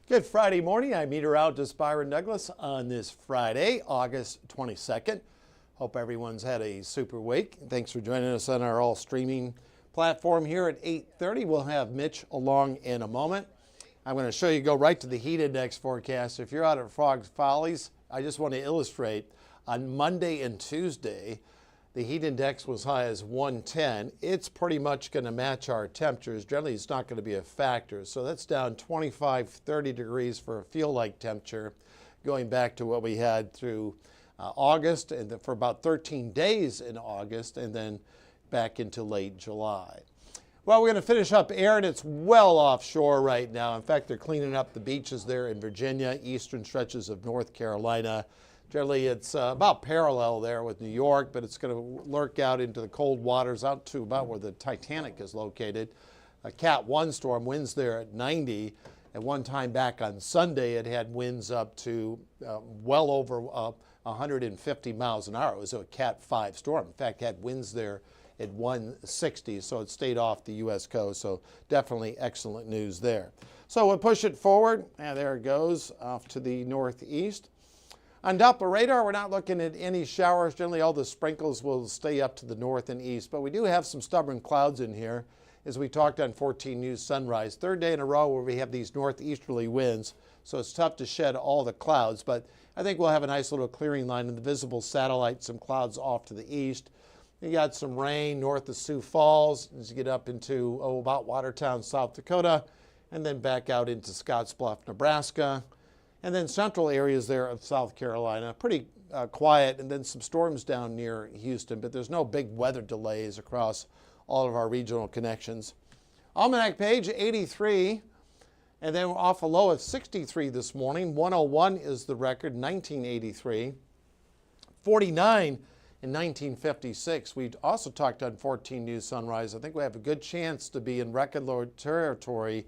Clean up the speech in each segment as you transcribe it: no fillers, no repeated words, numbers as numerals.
Good Friday morning. I'm meteorologist Byron Douglas on this Friday, August 22nd. Hope everyone's had a super week. Thanks for joining us on our all streaming platform here at 8:30. We'll have Mitch along in a moment. I'm going to show you, go right to the heat index forecast. If you're out at Frog Follies, I just want to illustrate on Monday and Tuesday, the heat index was high as 110. It's pretty much going to match our temperatures. Generally, it's not going to be a factor. So that's down 25, 30 degrees for a feel-like temperature, going back to what we had through August and for about 13 days in August, and then back into late July. Well, we're going to finish up Erin. It's well offshore right now. In fact, they're cleaning up the beaches there in Virginia, eastern stretches of North Carolina. Generally, it's about parallel there with New York, but it's going to lurk out into the cold waters out to about where the Titanic is located. A Cat 1 storm, winds there at 90. At one time back on Sunday, it had winds up to well over 150 miles an hour. It was a Cat 5 storm. In fact, had winds there at 160, so it stayed off the U.S. coast. So definitely excellent news there. So we'll push it forward, and there it goes off to the northeast. On Doppler radar, we're not looking at any showers. Generally, all the sprinkles will stay up to the north and east, but we do have some stubborn clouds in here, as we talked on 14 News Sunrise. Third day in a row where we have these northeasterly winds, so it's tough to shed all the clouds, but I think we'll have a nice little clearing line in the visible satellite, some clouds off to the east. You got some rain north of Sioux Falls as you get up into, about Watertown, South Dakota, and then back out into Scottsbluff, Nebraska. And then central areas there of South Carolina, pretty quiet, and then some storms down near Houston, but there's no big weather delays across all of our regional connections. Almanac page 83, and then we're off a low of 63 this morning. 101 is the record, 1983. 49 in 1956. We also talked on 14 News Sunrise. I think we have a good chance to be in record low territory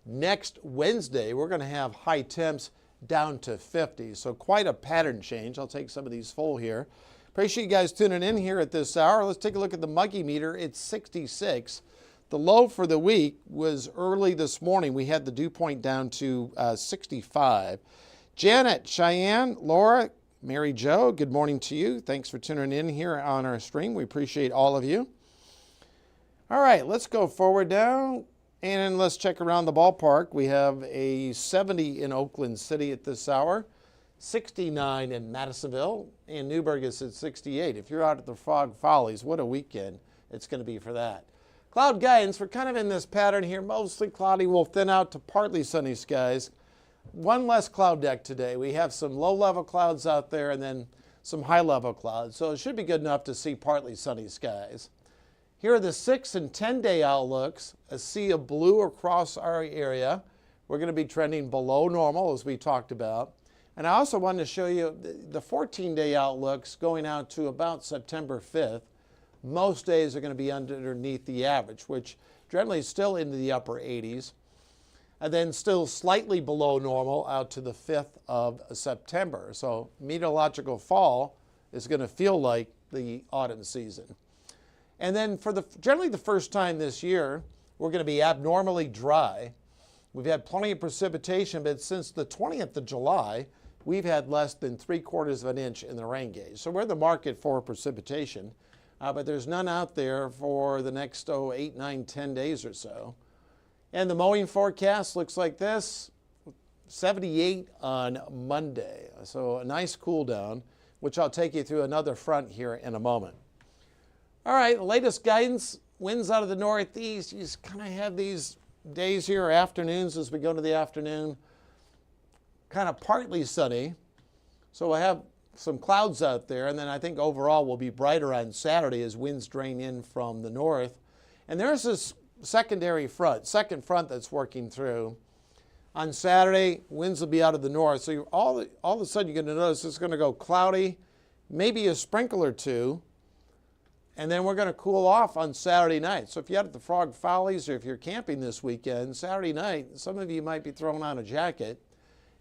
next Wednesday. We're going to have high temps down to 50. So quite a pattern change. I'll take some of these full here. Appreciate you guys tuning in here at this hour. Let's take a look at the Muggy meter. It's 66. The low for the week was early this morning. We had the dew point down to 65. Janet, Cheyenne, Laura, Mary Jo, good morning to you. Thanks for tuning in here on our stream. We appreciate all of you. All right, let's go forward now. And let's check around the ballpark. We have a 70 in Oakland City at this hour, 69 in Madisonville, and Newburgh is at 68. If you're out at the Frog Follies, what a weekend it's going to be for that. Cloud guidance, we're kind of in this pattern here. Mostly cloudy, will thin out to partly sunny skies. One less cloud deck today. We have some low-level clouds out there and then some high-level clouds. So it should be good enough to see partly sunny skies. Here are the 6 and 10-day outlooks. A sea of blue across our area. We're going to be trending below normal, as we talked about. And I also wanted to show you the 14-day outlooks going out to about September 5th. Most days are going to be underneath the average, which generally is still into the upper 80s. And then still slightly below normal out to the 5th of September. So meteorological fall is going to feel like the autumn season. And then for generally the first time this year, we're going to be abnormally dry. We've had plenty of precipitation, but since the 20th of July, we've had less than 3/4 of an inch in the rain gauge. So we're the market for precipitation, but there's none out there for the next 8, 9, 10 days or so. And the mowing forecast looks like this, 78 on Monday. So a nice cool down, which I'll take you through another front here in a moment. All right, the latest guidance, winds out of the northeast. You just kind of have these days here, or afternoons as we go to the afternoon, kind of partly sunny. So we'll have some clouds out there, and then I think overall we'll be brighter on Saturday as winds drain in from the north. And there's this second front that's working through. On Saturday, winds will be out of the north. So all of a sudden you're going to notice it's going to go cloudy, maybe a sprinkle or two. And then we're going to cool off on Saturday night. So if you're out at the Frog Follies or if you're camping this weekend, Saturday night, some of you might be throwing on a jacket.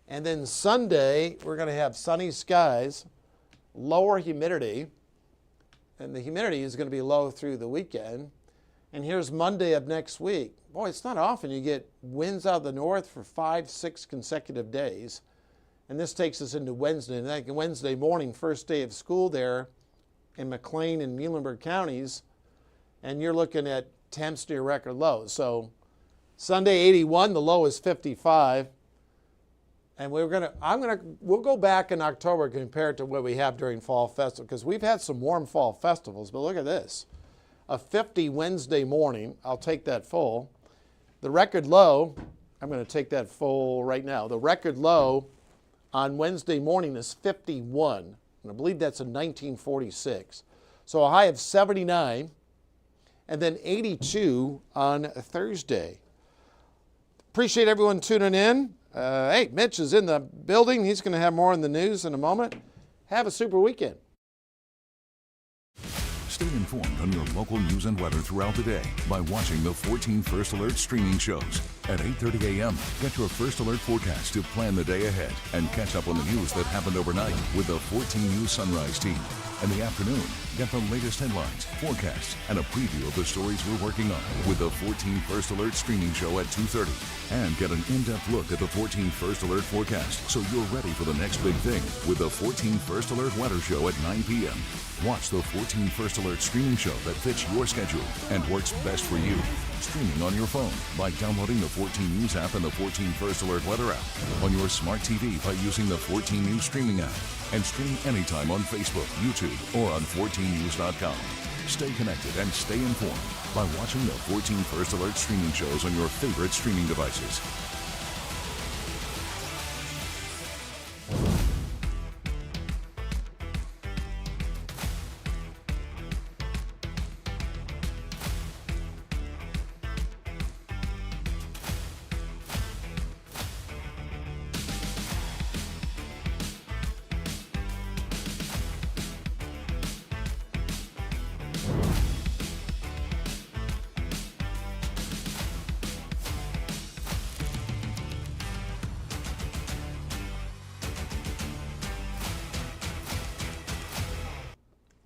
And then Sunday, we're going to have sunny skies, lower humidity, and the humidity is going to be low through the weekend. And here's Monday of next week. Boy, it's not often you get winds out of the north for 5, 6 consecutive days. And this takes us into Wednesday. And that Wednesday morning, first day of school there in McLean and Muhlenberg counties. And you're looking at temps near record lows. So Sunday 81, the low is 55. And we'll go back in October and compare it to what we have during Fall Festival, because we've had some warm fall festivals, but look at this. A 50 Wednesday morning, I'll take that full. The record low, I'm going to take that full right now. The record low on Wednesday morning is 51, and I believe that's in 1946. So a high of 79, and then 82 on Thursday. Appreciate everyone tuning in. Hey, Mitch is in the building. He's going to have more in the news in a moment. Have a super weekend. Stay informed on your local news and weather throughout the day by watching the 14 First Alert streaming shows. At 8:30 a.m., get your First Alert forecast to plan the day ahead and catch up on the news that happened overnight with the 14 News Sunrise team. In the afternoon, get the latest headlines, forecasts, and a preview of the stories we're working on with the 14 First Alert streaming show at 2:30. And get an in-depth look at the 14 First Alert forecast so you're ready for the next big thing with the 14 First Alert weather show at 9 p.m. Watch the 14 First Alert streaming show that fits your schedule and works best for you. Streaming on your phone by downloading the 14 News app and the 14 First Alert weather app. On your smart TV by using the 14 News streaming app. And stream anytime on Facebook, YouTube, or on 14news.com. Stay connected and stay informed by watching the 14 First Alert streaming shows on your favorite streaming devices.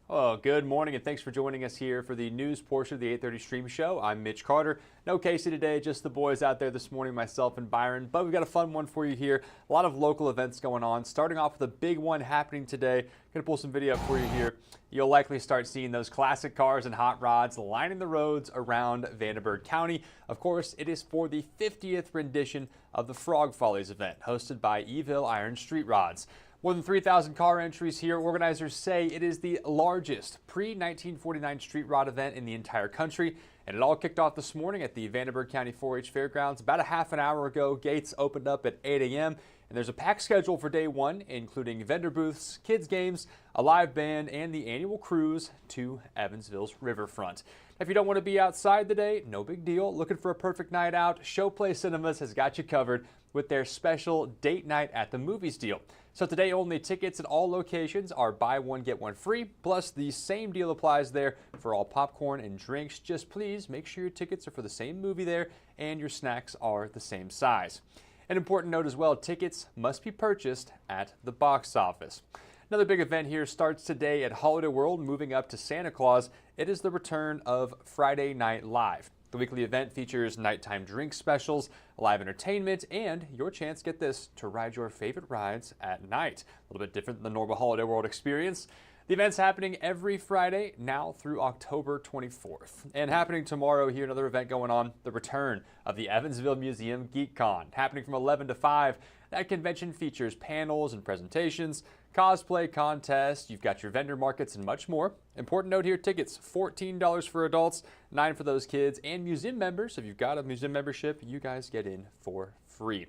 Well, good morning and thanks for joining us here for the news portion of the 8:30 stream show. I'm Mitch Carter. No Casey today, just the boys out there this morning, myself and Byron. But we've got a fun one for you here. A lot of local events going on. Starting off with a big one happening today. Going to pull some video up for you here. You'll likely start seeing those classic cars and hot rods lining the roads around Vanderburgh County. Of course, it is for the 50th rendition of the Frog Follies event, hosted by Evil Iron Street Rods. More than 3,000 car entries here. Organizers say it is the largest pre-1949 street rod event in the entire country. And it all kicked off this morning at the Vanderburgh County 4-H Fairgrounds. About a half an hour ago, gates opened up at 8 a.m. And there's a packed schedule for day one, including vendor booths, kids games, a live band, and the annual cruise to Evansville's riverfront. If you don't want to be outside today, no big deal. Looking for a perfect night out? Showplay Cinemas has got you covered with their special date night at the movies deal. So today only tickets at all locations are buy one, get one free. Plus the same deal applies there for all popcorn and drinks. Just please make sure your tickets are for the same movie there and your snacks are the same size. An important note as well, tickets must be purchased at the box office. Another big event here starts today at Holiday World, moving up to Santa Claus. It is the return of Friday Night Live. The weekly event features nighttime drink specials, live entertainment, and your chance, get this, to ride your favorite rides at night. A little bit different than the normal Holiday World experience. The event's happening every Friday now through October 24th. And happening tomorrow here, another event going on, the return of the Evansville Museum GeekCon, happening from 11 to 5. That convention features panels and presentations, cosplay contests, you've got your vendor markets, and much more. Important note here, tickets $14 for adults, $9 for those kids, and museum members. If you've got a museum membership, you guys get in for free.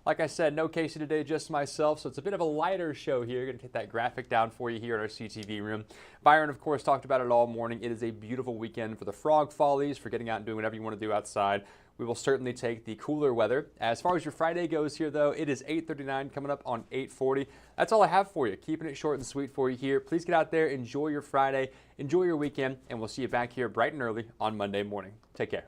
Like I said, no Casey today, just myself, so it's a bit of a lighter show here. Going to get that graphic down for you here in our CTV room. Byron, of course, talked about it all morning. It is a beautiful weekend for the Frog Follies, for getting out and doing whatever you want to do outside. We will certainly take the cooler weather. As far as your Friday goes here, though, it is 8:39 coming up on 8:40. That's all I have for you. Keeping it short and sweet for you here. Please get out there, enjoy your Friday, enjoy your weekend, and we'll see you back here bright and early on Monday morning. Take care.